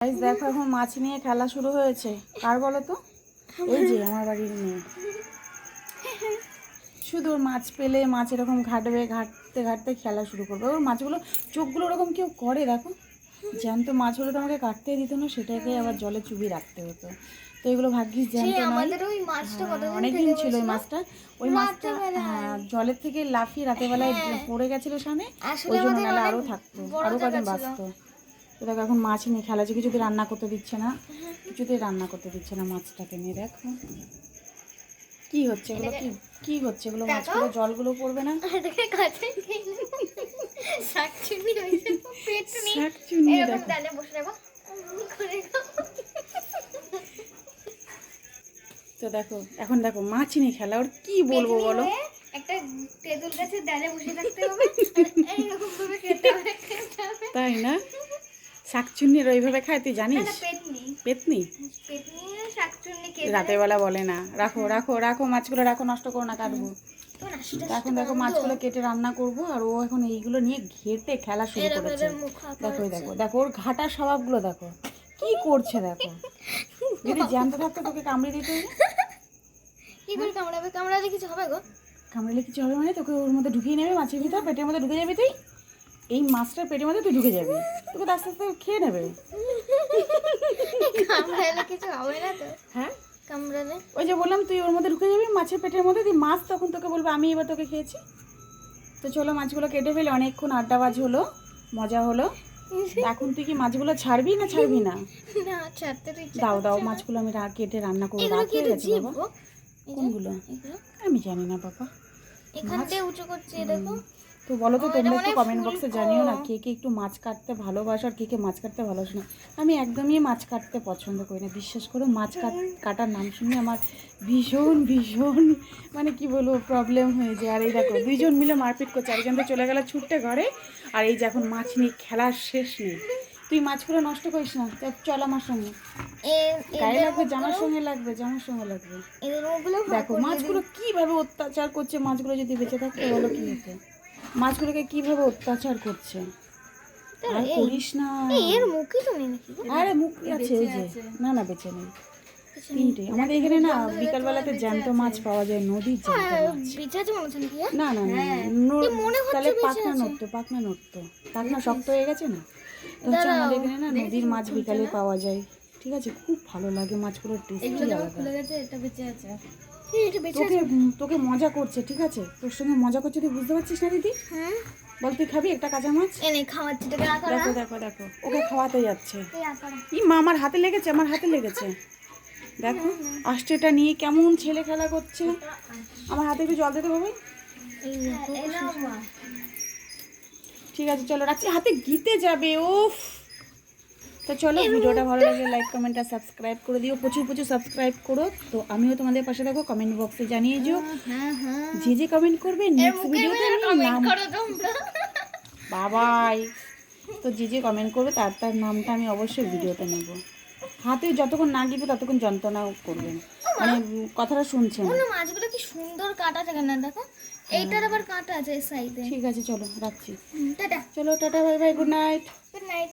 Guys দেখো এখন মাছ নিয়ে খেলা শুরু হয়েছে। কার বলো তো? এই যে আমার বাড়ির মেয়ে। শুধু ওর মাছ পেলে মাছ এরকম ঘাটবে, ঘাটতে ঘাটতে খেলা শুরু করবে। ওর মাছগুলো চোখগুলো ওরকম কেউ করে দেখো। জ্যান্ত মাছগুলো তো আমাকে কাটতেই দিত না, সেটাকে আবার জলে চুবিয়ে রাখতে হতো। তো এগুলো ভাগ্যিস জ্যান্ত নয়। অনেকদিন ছিল ওই মাছটা। ওই মাছটা জলের থেকে লাফিয়ে রাতের বেলায় পড়ে গেছিলো সামনে, ওই জন্য নাহলে আরও থাকতো, আরও কদিন বাঁচতো। তো দেখো এখন মাছ নিয়ে খেলা হচ্ছে, কিছুতেই রান্না করতে দিচ্ছে না, কিছুতেই রান্না করতে দিচ্ছে না মাছটাকে নিয়ে। দেখো কি হচ্ছে এগুলো, কি কি হচ্ছে এগুলো, মাছগুলো জলগুলো পড়বে না? তো দেখো এখন দেখো মাছ নিয়ে খেলা, ওর কি বলবো বলো। একটা তেঁতুল গাছের ডালে বসে থাকতে হবে, এইরকম ভাবে খেতে হবে। তাই না? শাকচুন্নির ওইভাবে খায়, তুই জানিস? পেতনি রাতের বেলা বলে না। রাখো রাখো রাখো মাছগুলো রাখো, নষ্ট করো না, কাটবো। এখন দেখো মাছগুলো কেটে রান্না করবো, আর ও এখন এইগুলো নিয়ে ঘেটে খেলা শুরু করেছে। দেখো দেখো দেখো ওর ঘাটা স্বভাবগুলো দেখো কি করছে। দেখো যদি জ্যান্ত থাকতো তোকে কামড়ে দিত। কি করে কামড়াবে? কামড়ালে কিছু হবে গো? কামড়ালে কিছু হবে মানে তোকে ওর মধ্যে ঢুকিয়ে নেবে, মাছের ভিতর পেটের মধ্যে ঢুকে যাবি তুই। এই মাছটার পেটের মধ্যে তুই ঢুকে যাবি, তোকে আস্তে আস্তে খেয়ে নেবে। কামড়ালে কিছু হবে না তো? হ্যাঁ কামড়ালে ওই যে বললাম তুই ওর মধ্যে ঢুকে যাবি মাছের পেটের মধ্যে, তুই মাছ তখন তোকে বলবো আমি এবার তোকে খেয়েছি। তো চলো মাছগুলো কেটে ফেলে, অনেকক্ষণ আড্ডাবাজ হলো, মজা হলো। এখন তুই কি মাছগুলো ছাড়বি না ছাড়বি না? না ছাড়তে তো ইচ্ছা দাও দাও করছে না। মাছগুলো আমি কেটে রান্না করবো। এগুলো রাত কি হয়ে এটা গেছে জীব বাবা। গো? কোনগুলো? এগুলো আমি জানি না বাবা। এখান থেকে উঁচু করছে দেখো। তো বলো তো ও, তোমরা এটা একটু মনে হয় কমেন্ট বক্সে ফুলকো। জানিও না কে কে একটু মাছ কাটতে ভালোবাসো আর কে কে মাছ কাটতে ভালোবাসো না। আমি একদমই মাছ কাটতে পছন্দ করি না, বিশ্বাস করো। মাছ কাটার নাম শুনে আমার ভীষণ ভীষণ মানে কি বলবো প্রবলেম হয়ে যায়। আর এই দেখো দুইজন মিলে মারপিট করছে, আরেকজন তো চলে গেল ছুটতে ঘরে। আর এই যে এখন মাছ নিয়ে খেলার শেষ নেই। তুই মাছগুলো নষ্ট করিস না, চল আমার সঙ্গে। গায়ে লাগবে, জামার সঙ্গে লাগবে, জামার সঙ্গে লাগবে। দেখো মাছগুলো কিভাবে অত্যাচার করছে। মাছগুলো যদি বেঁচে থাকতে বলো কি হতো। মাছগুলোকে কিভাবে অত্যাচার করছে। আর করিস না। এর মুখই তো নেই নাকি? আরে মুখ আছে এই যে। না না বেঁচে নেই, তিনটে। আমাদের এখানে না বিকালবেলাতে জ্যান্ত মাছ পাওয়া যায়, নদীর জ্যান্ত মাছ। বেঁচে আছে মনে হচ্ছে নাকি? না না না তাহলে পাখনা নড়তো, পাখনা নড়তো, পাখনা শক্ত হয়ে গেছে না। তো হচ্ছে আমাদের এখানে না নদীর মাছ বিকালে পাওয়া যায়, ঠিক আছে। খুব ভালো লাগে মাছগুলোর টেস্টই আলাদা। এটা বেঁচে আছে। তোকে তোকে মজা করছে, ঠিক আছে, তোর সঙ্গে মজা করছে, তুই বুঝতে পারছিস না দিদি? হ্যাঁ বল তুই খাবি একটা কাঁচা মাছ? এনে খাওয়াচ্ছি তোকে। দেখো দেখো দেখো ওকে খাওয়াতে যাচ্ছে। ই মা আমার হাতে লেগেছে, আমার হাতে লেগেছে। দেখো আষ্টেটা নিয়ে কেমন ছেলে খেলা করছে। আমার হাতে একটু জল দিতে হবে। ঠিক আছে চলো রাখছি, হাতে গিতে যাবে। উফ। তো চলো ভিডিওটা ভালো লাগলে লাইক কমেন্ট আর সাবস্ক্রাইব করে দিও, প্রচুর প্রচুর সাবস্ক্রাইব করো। তো আমিও তোমাদের পাশে থাকো, কমেন্ট বক্সে জানিয়ে দিও যে যে কমেন্ট করবে নেক্সট ভিডিওতে আমি নাম বাবাই। তো যে যে কমেন্ট করবে তার তার নামটা আমি অবশ্যই ভিডিওতে নেব। হাতে যতক্ষণ না গিয়ে ততক্ষণ যন্ত্রণা করবেন, মানে কথাটা শুনছেন। মাছগুলো কি সুন্দর কাটা থাকে না দেখো, এইটার আবার কাটা আছে সাইডে। ঠিক আছে চলো রাখছি, টাটা। চলো tata bye bye, good night. Good night.